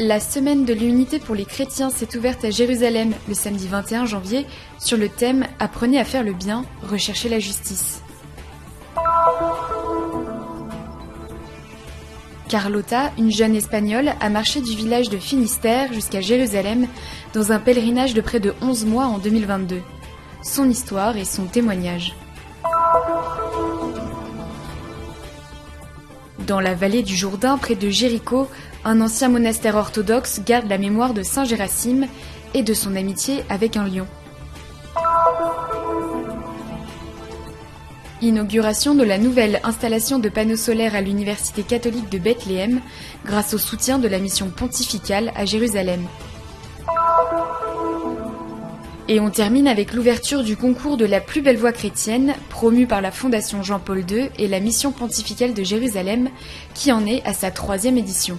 La semaine de l'unité pour les chrétiens s'est ouverte à Jérusalem le samedi 21 janvier sur le thème « Apprenez à faire le bien, recherchez la justice ». Carlota, une jeune espagnole, a marché du village de Finistère jusqu'à Jérusalem dans un pèlerinage de près de 11 mois en 2022. Son histoire et son témoignage. Dans la vallée du Jourdain, près de Jéricho, un ancien monastère orthodoxe garde la mémoire de Saint Gérasime et de son amitié avec un lion. Inauguration de la nouvelle installation de panneaux solaires à l'Université catholique de Bethléem grâce au soutien de la mission pontificale à Jérusalem. Et on termine avec l'ouverture du concours de la plus belle voix chrétienne, promu par la Fondation Jean-Paul II et la mission pontificale de Jérusalem, qui en est à sa 3e édition.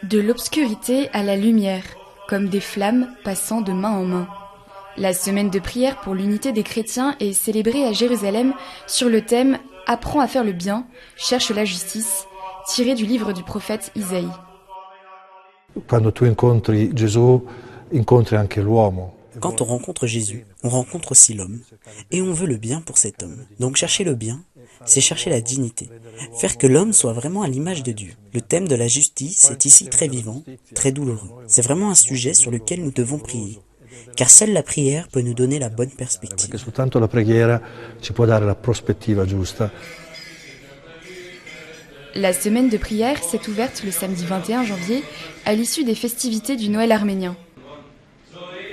De l'obscurité à la lumière, comme des flammes passant de main en main. La semaine de prière pour l'unité des chrétiens est célébrée à Jérusalem sur le thème « Apprends à faire le bien, cherche la justice », tiré du livre du prophète Isaïe. Quando tu incontri Gesù, incontri anche l'uomo. Quand on rencontre Jésus, on rencontre aussi l'homme, et on veut le bien pour cet homme. Donc chercher le bien, c'est chercher la dignité, faire que l'homme soit vraiment à l'image de Dieu. Le thème de la justice est ici très vivant, très douloureux. C'est vraiment un sujet sur lequel nous devons prier, car seule la prière peut nous donner la bonne perspective. Perché soltanto la preghiera ci può dare la prospettiva giusta. La semaine de prière s'est ouverte le samedi 21 janvier à l'issue des festivités du Noël arménien.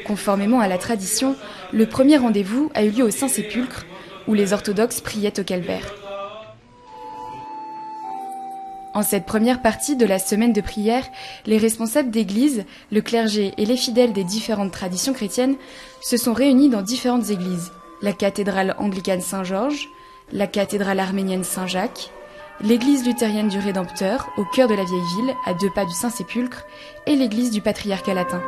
Conformément à la tradition, le premier rendez-vous a eu lieu au Saint-Sépulcre, où les orthodoxes priaient au calvaire. En cette première partie de la semaine de prière, les responsables d'église, le clergé et les fidèles des différentes traditions chrétiennes se sont réunis dans différentes églises. La cathédrale anglicane Saint-Georges, la cathédrale arménienne Saint-Jacques, l'église luthérienne du Rédempteur, au cœur de la vieille ville, à 2 pas du Saint-Sépulcre, et l'église du Patriarcat latin.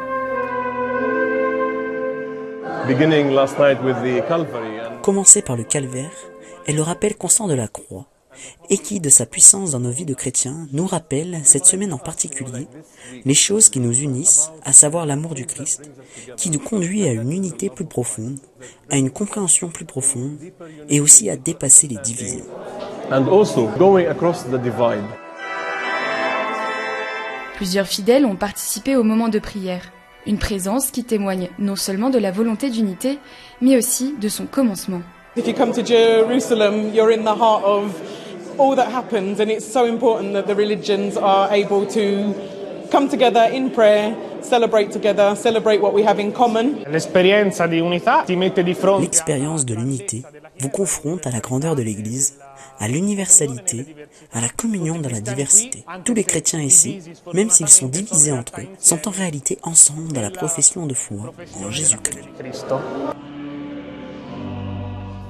Commencer par le calvaire est le rappel constant de la croix, et qui, de sa puissance dans nos vies de chrétiens, nous rappelle, cette semaine en particulier, les choses qui nous unissent, à savoir l'amour du Christ, qui nous conduit à une unité plus profonde, à une compréhension plus profonde, et aussi à dépasser les divisions. Plusieurs fidèles ont participé au moment de prière. Une présence qui témoigne non seulement de la volonté d'unité, mais aussi de son commencement. If you come to Jerusalem, you're in the heart of all that happens, and it's so important that the religions are able to come together in prayer, celebrate what we have in common. L'expérience de l'unité vous confronte à la grandeur de l'Église, à l'universalité, à la communion dans la diversité. Tous les chrétiens ici, même s'ils sont divisés entre eux, sont en réalité ensemble dans la profession de foi en Jésus-Christ.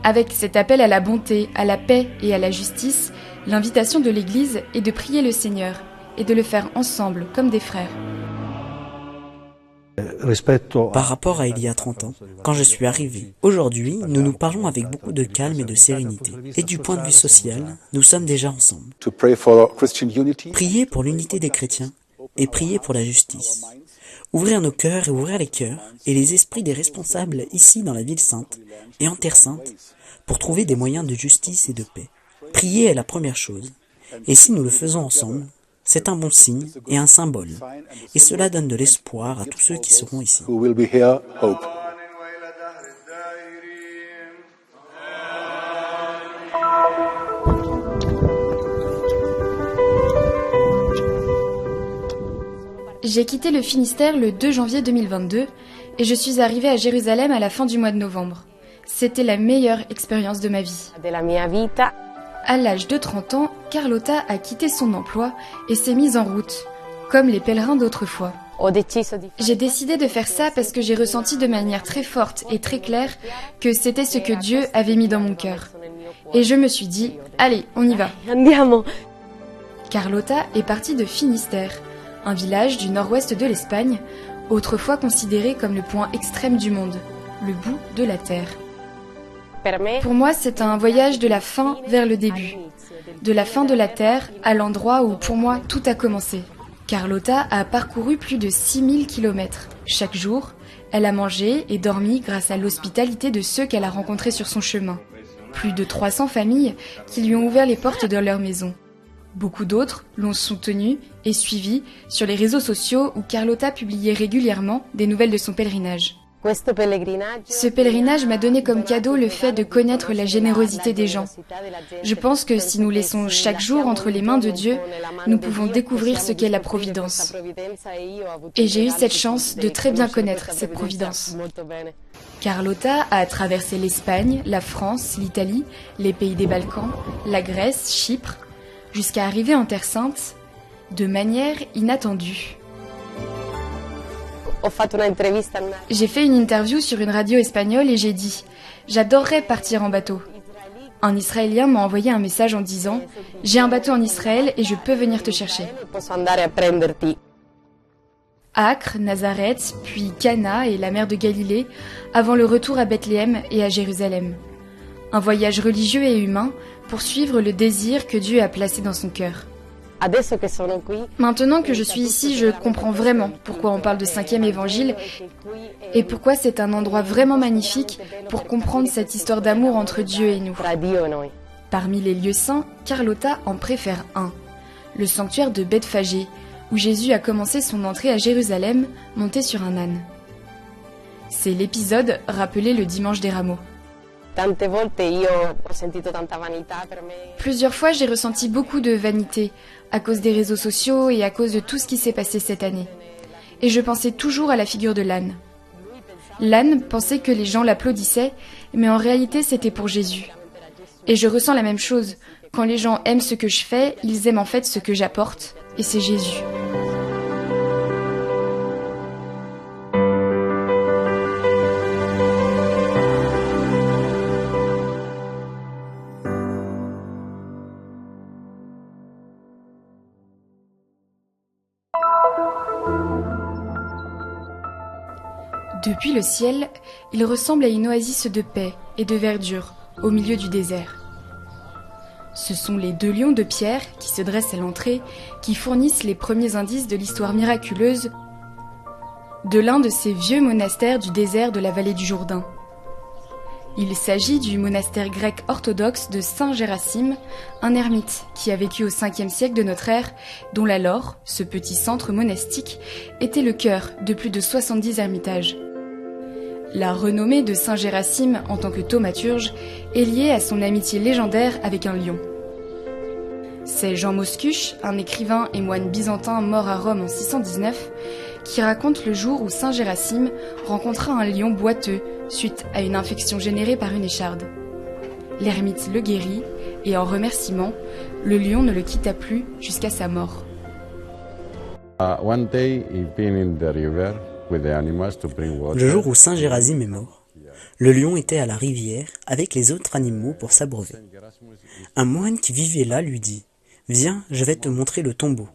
Avec cet appel à la bonté, à la paix et à la justice, l'invitation de l'Église est de prier le Seigneur et de le faire ensemble comme des frères. Par rapport à il y a 30 ans, quand je suis arrivé, aujourd'hui, nous nous parlons avec beaucoup de calme et de sérénité. Et du point de vue social, nous sommes déjà ensemble. Prier pour l'unité des chrétiens et prier pour la justice. Ouvrir nos cœurs et ouvrir les cœurs et les esprits des responsables ici dans la ville sainte et en terre sainte pour trouver des moyens de justice et de paix. Prier est la première chose. Et si nous le faisons ensemble, c'est un bon signe et un symbole. Et cela donne de l'espoir à tous ceux qui seront ici. J'ai quitté le Finistère le 2 janvier 2022 et je suis arrivée à Jérusalem à la fin du mois de novembre. C'était la meilleure expérience de ma vie. À l'âge de 30 ans, Carlota a quitté son emploi et s'est mise en route, comme les pèlerins d'autrefois. J'ai décidé de faire ça parce que j'ai ressenti de manière très forte et très claire que c'était ce que Dieu avait mis dans mon cœur. Et je me suis dit, allez, on y va. Carlota est partie de Finistère, un village du nord-ouest de l'Espagne, autrefois considéré comme le point extrême du monde, le bout de la Terre. Pour moi, c'est un voyage de la fin vers le début, de la fin de la Terre à l'endroit où, pour moi, tout a commencé. Carlota a parcouru plus de 6000 km. Chaque jour, elle a mangé et dormi grâce à l'hospitalité de ceux qu'elle a rencontrés sur son chemin. Plus de 300 familles qui lui ont ouvert les portes de leur maison. Beaucoup d'autres l'ont soutenue et suivie sur les réseaux sociaux où Carlota publiait régulièrement des nouvelles de son pèlerinage. Ce pèlerinage m'a donné comme cadeau le fait de connaître la générosité des gens. Je pense que si nous laissons chaque jour entre les mains de Dieu, nous pouvons découvrir ce qu'est la providence. Et j'ai eu cette chance de très bien connaître cette providence. Carlota a traversé l'Espagne, la France, l'Italie, les pays des Balkans, la Grèce, Chypre, jusqu'à arriver en Terre Sainte de manière inattendue. J'ai fait une interview sur une radio espagnole et j'ai dit « J'adorerais partir en bateau ». Un Israélien m'a envoyé un message en disant « J'ai un bateau en Israël et je peux venir te chercher ». Acre, Nazareth, puis Cana et la mer de Galilée, avant le retour à Bethléem et à Jérusalem. Un voyage religieux et humain pour suivre le désir que Dieu a placé dans son cœur. Maintenant que je suis ici, je comprends vraiment pourquoi on parle de 5e évangile et pourquoi c'est un endroit vraiment magnifique pour comprendre cette histoire d'amour entre Dieu et nous. Parmi les lieux saints, Carlota en préfère un, le sanctuaire de Bethphagée, où Jésus a commencé son entrée à Jérusalem monté sur un âne. C'est l'épisode rappelé le dimanche des Rameaux. Plusieurs fois, j'ai ressenti beaucoup de vanité à cause des réseaux sociaux et à cause de tout ce qui s'est passé cette année. Et je pensais toujours à la figure de l'âne. L'âne pensait que les gens l'applaudissaient, mais en réalité, c'était pour Jésus. Et je ressens la même chose. Quand les gens aiment ce que je fais, ils aiment en fait ce que j'apporte, et c'est Jésus. Depuis le ciel, il ressemble à une oasis de paix et de verdure au milieu du désert. Ce sont les 2 lions de pierre qui se dressent à l'entrée qui fournissent les premiers indices de l'histoire miraculeuse de l'un de ces vieux monastères du désert de la vallée du Jourdain. Il s'agit du monastère grec orthodoxe de Saint Gérasime, un ermite qui a vécu au 5e siècle de notre ère, dont la Laure, ce petit centre monastique, était le cœur de plus de 70 ermitages. La renommée de Saint Gérasime en tant que thaumaturge est liée à son amitié légendaire avec un lion. C'est Jean Moscuche, un écrivain et moine byzantin mort à Rome en 619, qui raconte le jour où Saint Gérasime rencontra un lion boiteux suite à une infection générée par une écharde. L'ermite le guérit et en remerciement, le lion ne le quitta plus jusqu'à sa mort. Le jour où Saint Gérasime est mort, le lion était à la rivière avec les autres animaux pour s'abreuver. Un moine qui vivait là lui dit « Viens, je vais te montrer le tombeau ».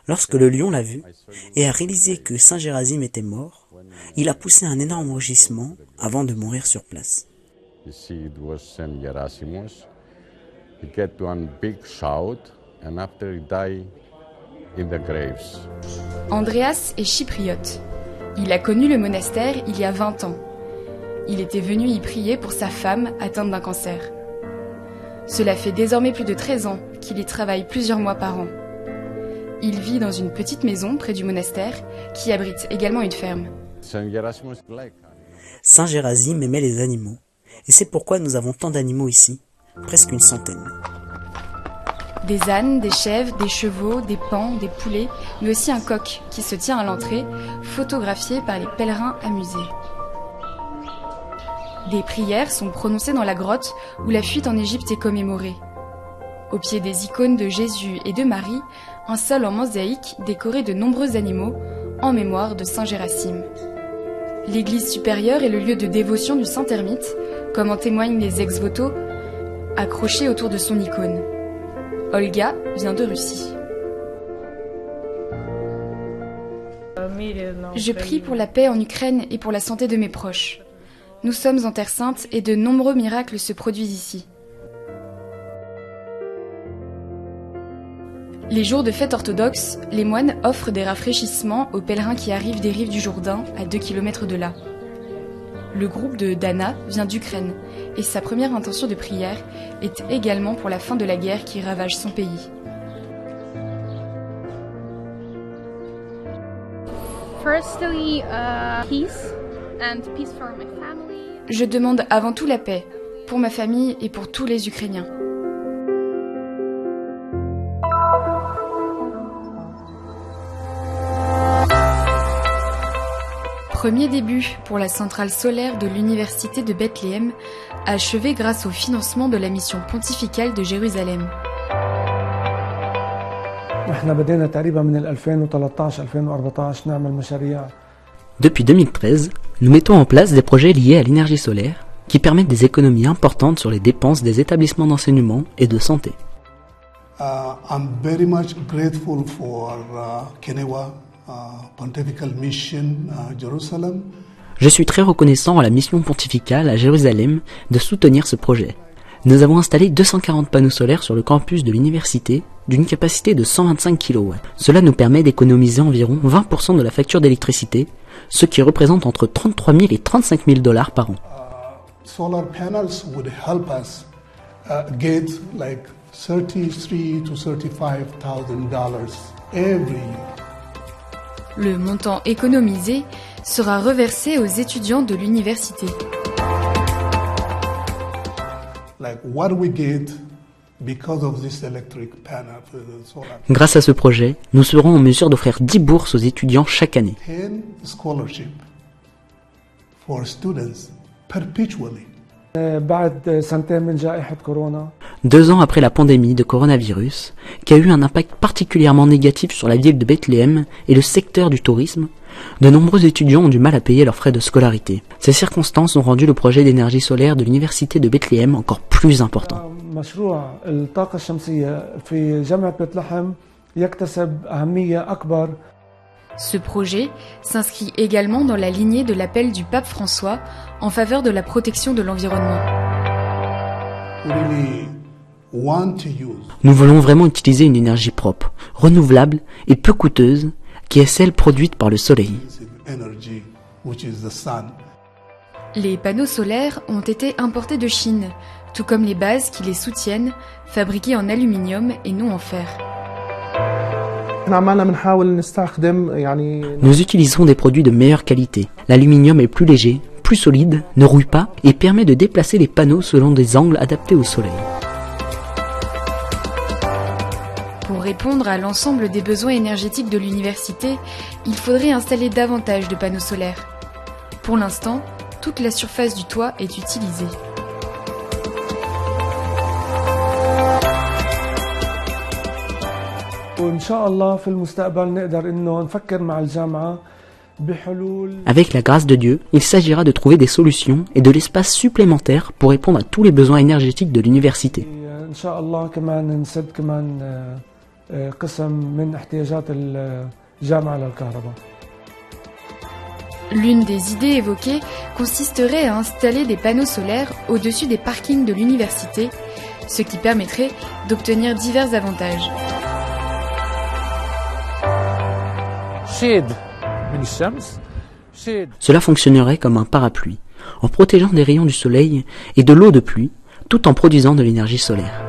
Lorsque le lion l'a vu et a réalisé que Saint Gérasime était mort, il a poussé un énorme rugissement avant de mourir sur place. Andreas est chypriote. Il a connu le monastère il y a 20 ans. Il était venu y prier pour sa femme atteinte d'un cancer. Cela fait désormais plus de 13 ans qu'il y travaille plusieurs mois par an. Il vit dans une petite maison près du monastère qui abrite également une ferme. Saint Gérasime aimait les animaux et c'est pourquoi nous avons tant d'animaux ici, presque une centaine. Des ânes, des chèvres, des chevaux, des paons, des poulets, mais aussi un coq qui se tient à l'entrée, photographié par les pèlerins amusés. Des prières sont prononcées dans la grotte où la fuite en Égypte est commémorée. Au pied des icônes de Jésus et de Marie, un sol en mosaïque décoré de nombreux animaux en mémoire de Saint Gérasime. L'église supérieure est le lieu de dévotion du saint ermite, comme en témoignent les ex-voto accrochés autour de son icône. Olga vient de Russie. Je prie pour la paix en Ukraine et pour la santé de mes proches. Nous sommes en Terre Sainte et de nombreux miracles se produisent ici. Les jours de fête orthodoxe, les moines offrent des rafraîchissements aux pèlerins qui arrivent des rives du Jourdain, à 2 km de là. Le groupe de Dana vient d'Ukraine et sa première intention de prière est également pour la fin de la guerre qui ravage son pays. Je demande avant tout la paix, pour ma famille et pour tous les Ukrainiens. Premier début pour la centrale solaire de l'Université de Bethléem, achevée grâce au financement de la mission pontificale de Jérusalem. Depuis 2013, nous mettons en place des projets liés à l'énergie solaire qui permettent des économies importantes sur les dépenses des établissements d'enseignement et de santé. I'm very much grateful for Kenewa Pontifical Mission Jerusalem. Je suis très reconnaissant à la mission pontificale à Jérusalem de soutenir ce projet. Nous avons installé 240 panneaux solaires sur le campus de l'université d'une capacité de 125 kW. Cela nous permet d'économiser environ 20% de la facture d'électricité, ce qui représente entre 33 000 et 35 000 $ par an. Solar panels would help us get like $33,000 to $35,000 every year. Le montant économisé sera reversé aux étudiants de l'université. Grâce à ce projet, nous serons en mesure d'offrir 10 bourses aux étudiants chaque année. 10 scholarships for students perpetually. 2 ans après la pandémie de coronavirus, qui a eu un impact particulièrement négatif sur la ville de Bethléem et le secteur du tourisme, de nombreux étudiants ont du mal à payer leurs frais de scolarité. Ces circonstances ont rendu le projet d'énergie solaire de l'université de Bethléem encore plus important. Ce projet s'inscrit également dans la lignée de l'appel du pape François en faveur de la protection de l'environnement. Nous voulons vraiment utiliser une énergie propre, renouvelable et peu coûteuse, qui est celle produite par le soleil. Les panneaux solaires ont été importés de Chine, tout comme les bases qui les soutiennent, fabriquées en aluminium et non en fer. Nous utilisons des produits de meilleure qualité. L'aluminium est plus léger, plus solide, ne rouille pas et permet de déplacer les panneaux selon des angles adaptés au soleil. Pour répondre à l'ensemble des besoins énergétiques de l'université, il faudrait installer davantage de panneaux solaires. Pour l'instant, toute la surface du toit est utilisée. Avec la grâce de Dieu, il s'agira de trouver des solutions et de l'espace supplémentaire pour répondre à tous les besoins énergétiques de l'université. L'une des idées évoquées consisterait à installer des panneaux solaires au-dessus des parkings de l'université, ce qui permettrait d'obtenir divers avantages. Cela fonctionnerait comme un parapluie, en protégeant des rayons du soleil et de l'eau de pluie, tout en produisant de l'énergie solaire.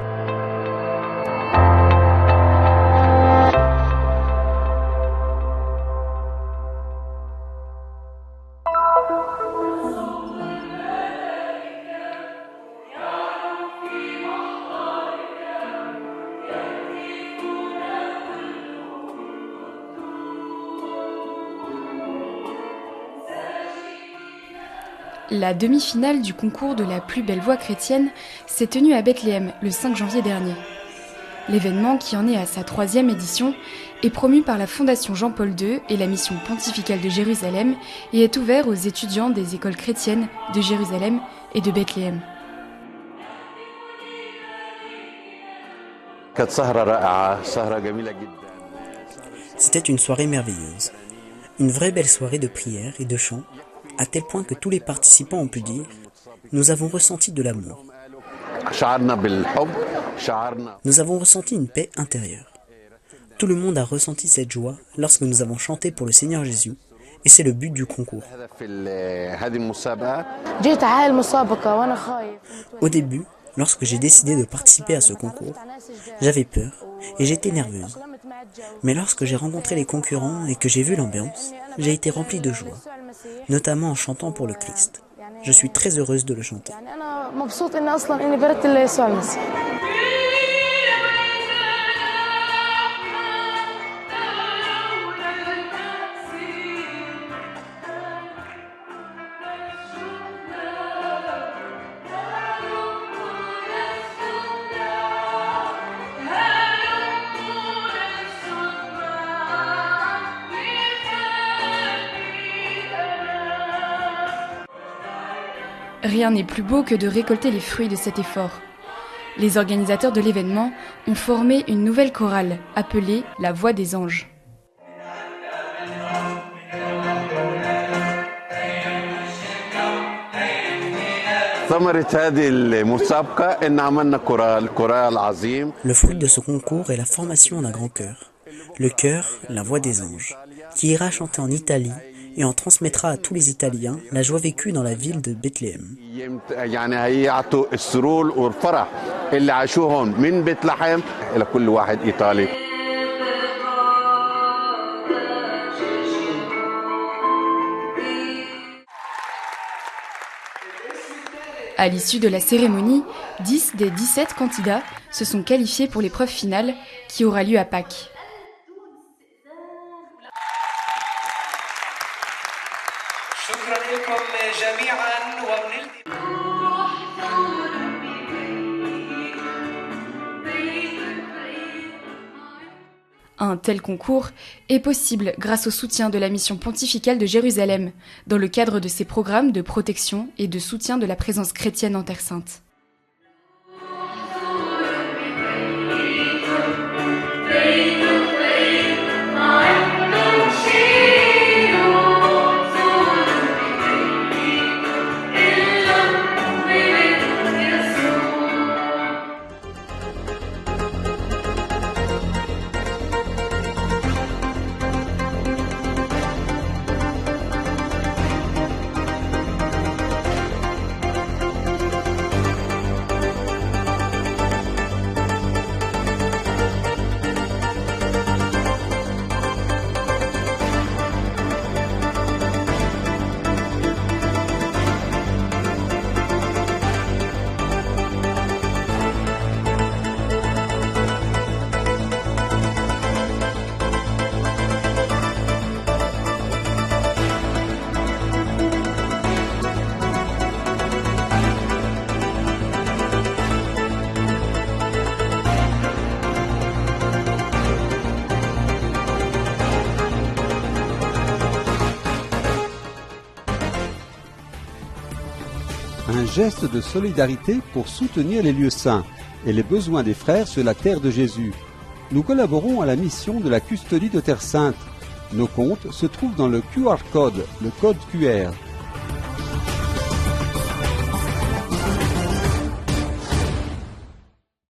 La demi-finale du concours de la plus belle voix chrétienne s'est tenue à Bethléem le 5 janvier dernier. L'événement, qui en est à sa 3e édition, est promu par la Fondation Jean-Paul II et la mission pontificale de Jérusalem et est ouvert aux étudiants des écoles chrétiennes de Jérusalem et de Bethléem. C'était une soirée merveilleuse. Une vraie belle soirée de prière et de chant, à tel point que tous les participants ont pu dire « Nous avons ressenti de l'amour ». Nous avons ressenti une paix intérieure. Tout le monde a ressenti cette joie lorsque nous avons chanté pour le Seigneur Jésus, et c'est le but du concours. Au début, lorsque j'ai décidé de participer à ce concours, j'avais peur et j'étais nerveuse. Mais lorsque j'ai rencontré les concurrents et que j'ai vu l'ambiance, j'ai été remplie de joie, notamment en chantant pour le Christ. Je suis très heureuse de le chanter. Rien n'est plus beau que de récolter les fruits de cet effort. Les organisateurs de l'événement ont formé une nouvelle chorale appelée La Voix des Anges. Le fruit de ce concours est la formation d'un grand chœur, le chœur La Voix des Anges, qui ira chanter en Italie et en transmettra à tous les Italiens la joie vécue dans la ville de Bethléem. À l'issue de la cérémonie, 10 des 17 candidats se sont qualifiés pour l'épreuve finale qui aura lieu à Pâques. Un tel concours est possible grâce au soutien de la mission pontificale de Jérusalem, dans le cadre de ses programmes de protection et de soutien de la présence chrétienne en Terre Sainte. Un geste de solidarité pour soutenir les lieux saints et les besoins des frères sur la terre de Jésus. Nous collaborons à la mission de la custodie de Terre Sainte. Nos comptes se trouvent dans le QR code, le code QR.